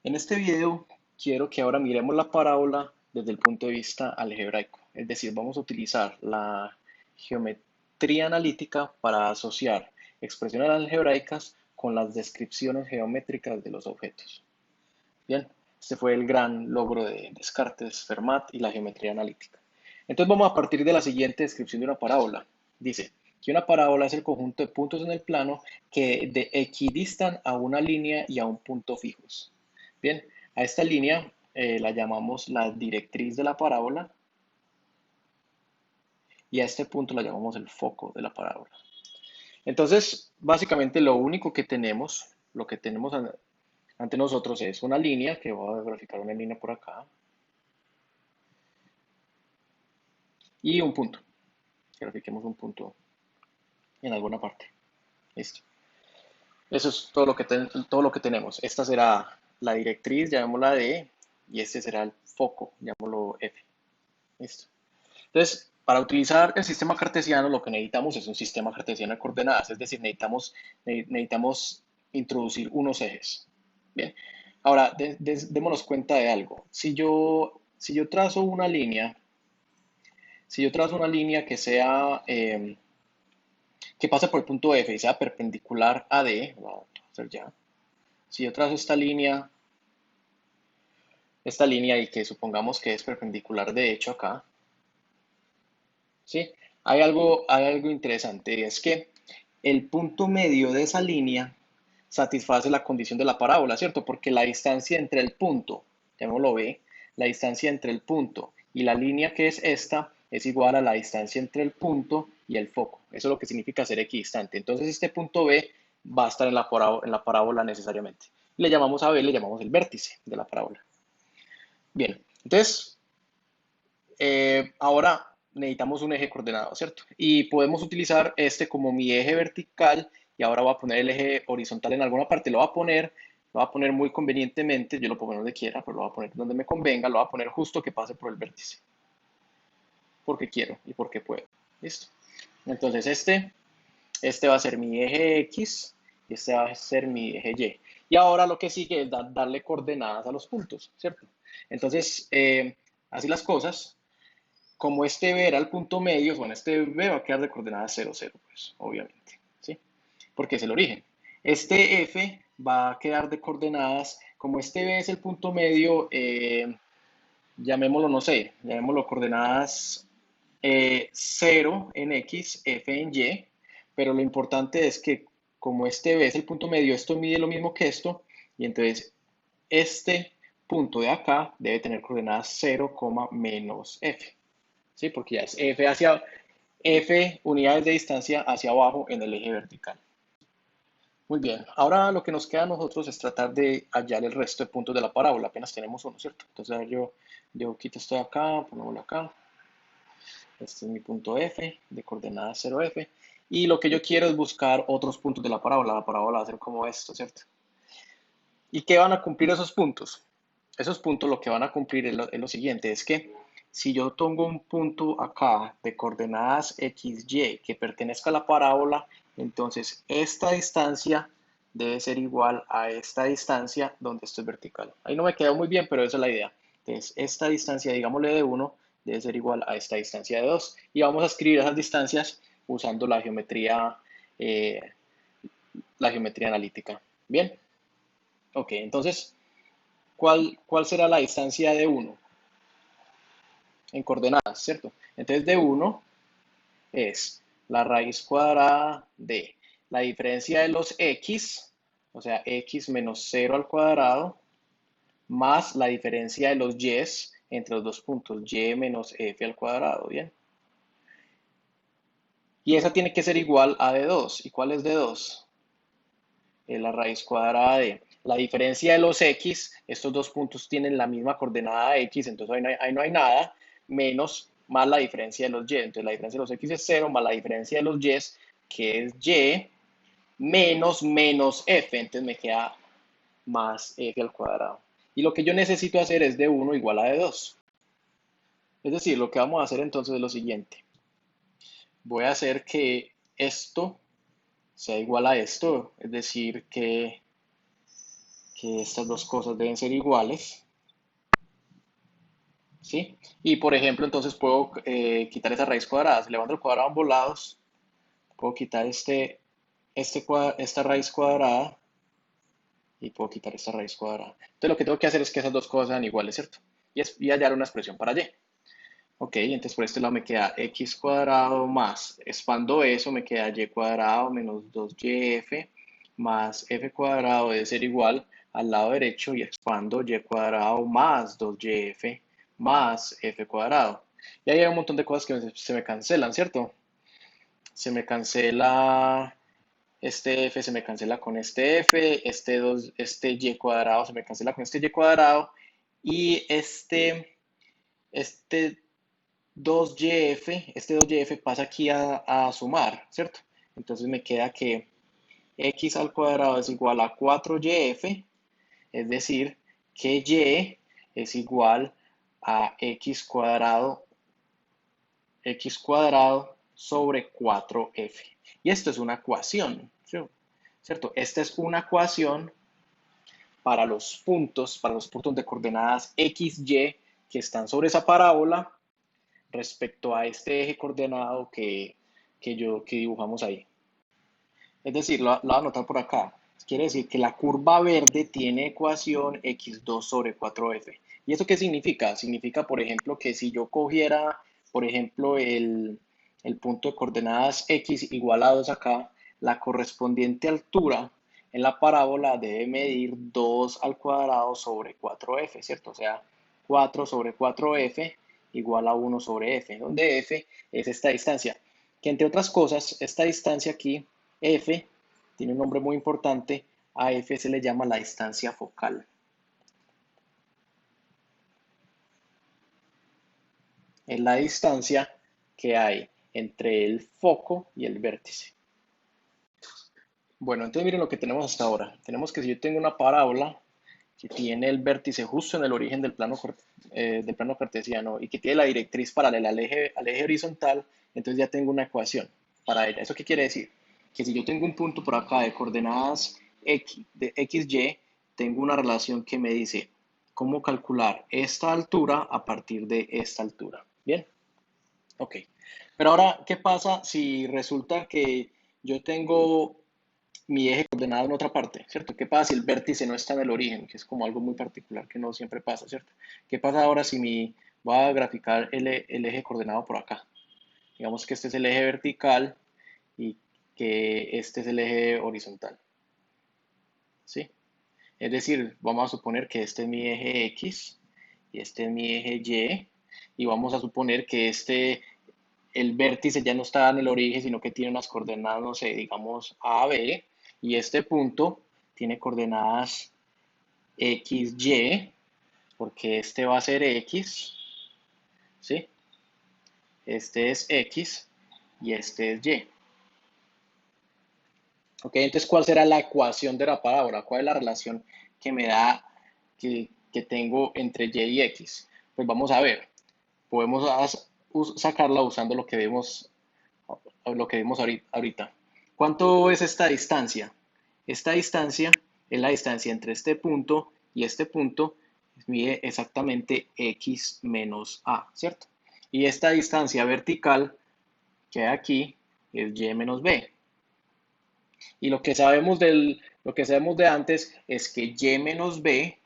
En este video quiero que ahora miremos la parábola desde el punto de vista algebraico, es decir, vamos a utilizar la geometría analítica para asociar expresiones algebraicas con las descripciones geométricas de los objetos. Bien, este fue el gran logro de Descartes, Fermat y la geometría analítica. Entonces vamos a partir de la siguiente descripción de una parábola. Dice que una parábola es el conjunto de puntos en el plano que equidistan a una línea y a un punto fijos. Bien, a esta línea la llamamos la directriz de la parábola y a este punto la llamamos el foco de la parábola. Entonces, básicamente lo único que tenemos, lo que tenemos ante nosotros es una línea, que voy a graficar una línea por acá, y un punto. Grafiquemos un punto en alguna parte. Listo. Eso es todo lo que tenemos. Esta será la directriz, llamémosla D, y este será el foco, llamémoslo F. Listo. Entonces, para utilizar el sistema cartesiano, lo que necesitamos es un sistema cartesiano de coordenadas, es decir, necesitamos introducir unos ejes. Bien, ahora démonos cuenta de algo. Si yo trazo una línea, si yo trazo una línea que pase por el punto F y sea perpendicular a D, lo voy a hacer ya. Si yo trazo esta línea y que supongamos que es perpendicular de hecho acá, ¿sí? Hay algo interesante, y es que el punto medio de esa línea satisface la condición de la parábola, ¿cierto? Porque la distancia entre el punto, llamémoslo B, la distancia entre el punto y la línea que es esta es igual a la distancia entre el punto y el foco. Eso es lo que significa ser equidistante. Entonces este punto B va a estar en la parábola necesariamente. Le llamamos a B, le llamamos el vértice de la parábola. Bien, entonces ahora necesitamos un eje coordenado, ¿cierto? Y podemos utilizar este como mi eje vertical y ahora voy a poner el eje horizontal en alguna parte. Lo voy a poner muy convenientemente, yo lo pongo donde quiera, pero lo voy a poner donde me convenga, lo voy a poner justo que pase por el vértice, porque quiero y porque puedo. ¿Listo? Entonces este va a ser mi eje X y este va a ser mi eje Y. Y ahora lo que sigue es darle coordenadas a los puntos, ¿cierto? Entonces, así las cosas, como este B era el punto medio, bueno, este B va a quedar de coordenadas 0, 0, pues, obviamente, ¿sí? Porque es el origen. Este F va a quedar de coordenadas, como este B es el punto medio, llamémoslo, no sé, llamémoslo coordenadas 0 en X, F en Y, pero lo importante es que como este B es el punto medio, esto mide lo mismo que esto, y entonces este punto de acá debe tener coordenadas 0, menos F. ¿Sí? Porque ya es F unidades de distancia hacia abajo en el eje vertical. Muy bien, ahora lo que nos queda a nosotros es tratar de hallar el resto de puntos de la parábola, apenas tenemos uno, ¿cierto? Entonces yo quito esto de acá, pongámoslo acá, este es mi punto F, de coordenadas 0F, y lo que yo quiero es buscar otros puntos de la parábola va a ser como esto, ¿cierto? ¿Y qué van a cumplir esos puntos? Esos puntos lo que van a cumplir es lo siguiente, es que si yo tengo un punto acá de coordenadas x, y que pertenezca a la parábola, entonces esta distancia debe ser igual a esta distancia donde esto es vertical. Ahí no me quedó muy bien, pero esa es la idea. Entonces esta distancia, digámosle de 1, debe ser igual a esta distancia de 2. Y vamos a escribir esas distancias usando la geometría analítica. Bien, ok, entonces ¿cuál será la distancia de 1 en coordenadas, ¿cierto? Entonces de 1 es la raíz cuadrada de la diferencia de los x, o sea, x menos 0 al cuadrado, más la diferencia de los y entre los dos puntos, y menos f al cuadrado, ¿bien? Y esa tiene que ser igual a de 2. ¿Y cuál es de 2? Es la raíz cuadrada de la diferencia de los x, estos dos puntos tienen la misma coordenada x, entonces ahí no hay nada, menos más la diferencia de los y. Entonces la diferencia de los x es 0, más la diferencia de los y, que es y, menos f, entonces me queda más f al cuadrado. Y lo que yo necesito hacer es de 1 igual a de 2. Es decir, lo que vamos a hacer entonces es lo siguiente. Voy a hacer que esto sea igual a esto, es decir, que que estas dos cosas deben ser iguales, ¿sí? Y por ejemplo, entonces puedo quitar esa raíz cuadrada. Si levanto el cuadrado a ambos lados, puedo quitar esta raíz cuadrada y puedo quitar esta raíz cuadrada. Entonces lo que tengo que hacer es que esas dos cosas sean iguales, ¿cierto? Y hallar una expresión para y. Ok, entonces por este lado me queda x cuadrado más, expando eso, me queda y cuadrado menos 2yf más f cuadrado debe ser igual al lado derecho y expando y cuadrado más 2yf más f cuadrado. Y ahí hay un montón de cosas que se me cancelan, ¿cierto? Se me cancela este f, se me cancela con este f, este y cuadrado se me cancela con este y cuadrado y este 2yf, este 2yf pasa aquí a sumar, ¿cierto? Entonces me queda que x al cuadrado es igual a 4yf, es decir, que y es igual a x cuadrado sobre 4f. Y esto es una ecuación, ¿cierto? Esta es una ecuación para los puntos de coordenadas x, y que están sobre esa parábola respecto a este eje coordenado que dibujamos ahí. Es decir, lo voy a anotar por acá. Quiere decir que la curva verde tiene ecuación x2 sobre 4f. ¿Y eso qué significa? Significa, por ejemplo, que si yo cogiera, por ejemplo, el punto de coordenadas x igual a 2 acá, la correspondiente altura en la parábola debe medir 2 al cuadrado sobre 4f, ¿cierto? O sea, 4 sobre 4f igual a 1 sobre f, donde f es esta distancia. Que entre otras cosas, esta distancia aquí F tiene un nombre muy importante. A F se le llama la distancia focal. Es la distancia que hay entre el foco y el vértice. Bueno, entonces miren lo que tenemos hasta ahora. Tenemos que si yo tengo una parábola que tiene el vértice justo en el origen del plano cartesiano y que tiene la directriz paralela al eje horizontal, entonces ya tengo una ecuación para ella. ¿Eso qué quiere decir? Que si yo tengo un punto por acá de coordenadas x, de xy, tengo una relación que me dice cómo calcular esta altura a partir de esta altura. ¿Bien? Ok. Pero ahora, ¿qué pasa si resulta que yo tengo mi eje coordenado en otra parte, ¿cierto? ¿Qué pasa si el vértice no está en el origen? Que es como algo muy particular que no siempre pasa, ¿cierto? ¿Qué pasa ahora si voy a graficar el eje coordenado por acá? Digamos que este es el eje vertical y que este es el eje horizontal, ¿sí? Es decir, vamos a suponer que este es mi eje X y este es mi eje Y y vamos a suponer que el vértice ya no está en el origen, sino que tiene unas coordenadas, no sé, digamos A, B, y este punto tiene coordenadas X, Y, porque este va a ser X, ¿sí? Este es X y este es Y. Ok, entonces, ¿cuál será la ecuación de la parábola? ¿Cuál es la relación que me da, que tengo entre Y y X? Pues vamos a ver, podemos sacarla usando lo que vimos ahorita. ¿Cuánto es esta distancia? Esta distancia es la distancia entre y este punto, mide exactamente x menos a, ¿cierto? Y esta distancia vertical que hay aquí es y menos b. Y lo que sabemos de antes es que y menos b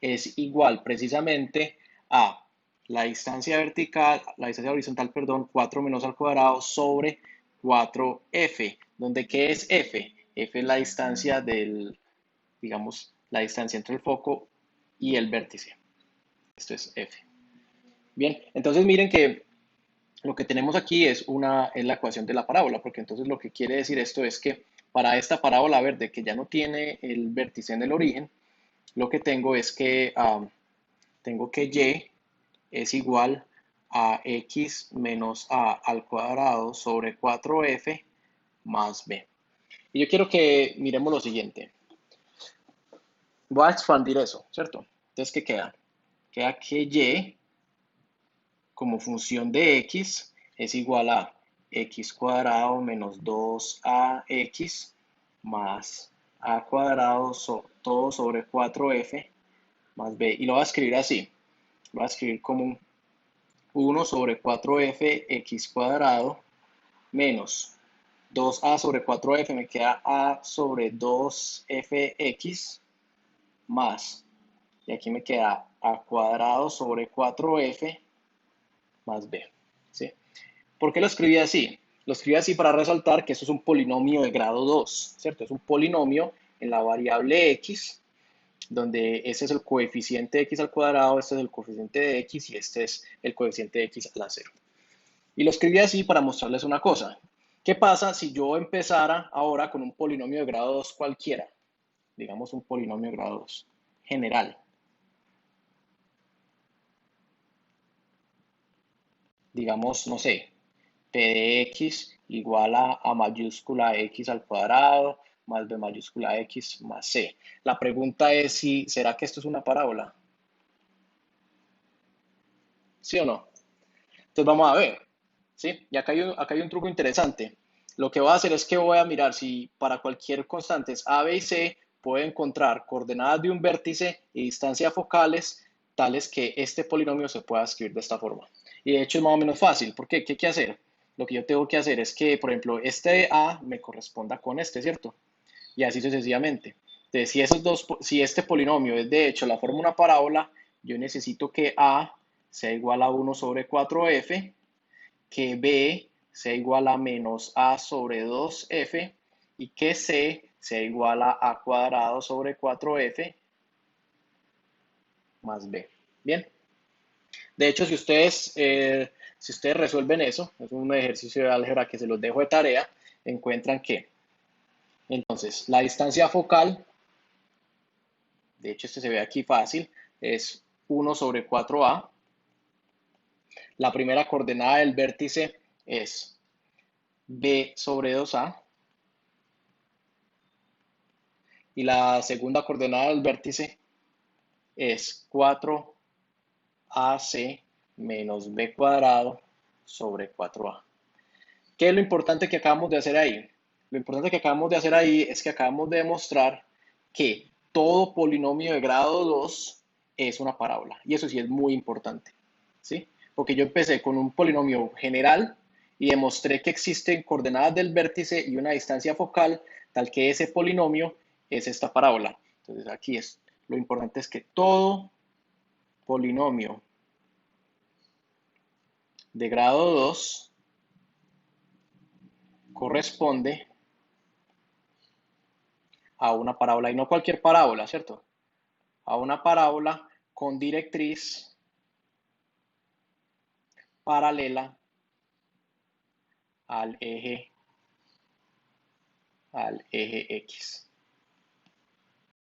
es igual precisamente a la distancia horizontal, perdón, 4 menos al cuadrado sobre 4f, donde ¿qué es f? F es la distancia digamos, la distancia entre el foco y el vértice. Esto es f. Bien, entonces miren que lo que tenemos aquí es la ecuación de la parábola, porque entonces lo que quiere decir esto es que para esta parábola verde que ya no tiene el vértice en el origen, lo que tengo es que tengo que y es igual a x menos a al cuadrado sobre 4f más b. Y yo quiero que miremos lo siguiente. Voy a expandir eso, ¿cierto? Entonces, ¿qué queda? Queda que y como función de x es igual a x cuadrado menos 2ax más a cuadrado todo sobre 4f más b. Y lo voy a escribir así. Lo voy a escribir como 1 sobre 4f x cuadrado menos 2a sobre 4f, me queda a sobre 2fx más, y aquí me queda a cuadrado sobre 4f más b. ¿Sí? ¿Por qué lo escribí así? Lo escribí así para resaltar que esto es un polinomio de grado 2, ¿cierto? Es un polinomio en la variable x, donde ese es el coeficiente de x al cuadrado, este es el coeficiente de x y este es el coeficiente de x a la 0. Y lo escribí así para mostrarles una cosa. ¿Qué pasa si yo empezara ahora con un polinomio de grado 2 cualquiera? Digamos un polinomio de grado 2 general. Digamos, no sé, p de x igual a mayúscula x al cuadrado más b mayúscula x más c. La pregunta es si, ¿será que esto es una parábola? ¿Sí o no? Entonces vamos a ver, ¿sí? Y acá hay un truco interesante. Lo que voy a hacer es que voy a mirar si para cualquier constantes a, b y c puedo encontrar coordenadas de un vértice y distancias focales tales que este polinomio se pueda escribir de esta forma. Y de hecho es más o menos fácil. ¿Por qué? ¿Qué hay que hacer? Lo que yo tengo que hacer es que, por ejemplo, este a me corresponda con este, ¿cierto? Y así sucesivamente. Entonces, si este polinomio es de hecho la forma de una parábola, yo necesito que a sea igual a 1 sobre 4f, que b sea igual a menos a sobre 2f y que c sea igual a cuadrado sobre 4f más b. Bien. De hecho, si ustedes resuelven eso, es un ejercicio de álgebra que se los dejo de tarea, encuentran que, entonces, la distancia focal, de hecho este se ve aquí fácil, es 1 sobre 4a. La primera coordenada del vértice es b sobre 2a. Y la segunda coordenada del vértice es 4ac menos b cuadrado sobre 4a. ¿Qué es lo importante que acabamos de hacer ahí? Lo importante que acabamos de hacer ahí es que acabamos de demostrar que todo polinomio de grado 2 es una parábola. Y eso sí es muy importante, ¿sí? Porque yo empecé con un polinomio general y demostré que existen coordenadas del vértice y una distancia focal tal que ese polinomio es esta parábola. Entonces aquí lo importante es que todo polinomio de grado 2 corresponde a una parábola, y no cualquier parábola, ¿cierto? A una parábola con directriz paralela al eje X.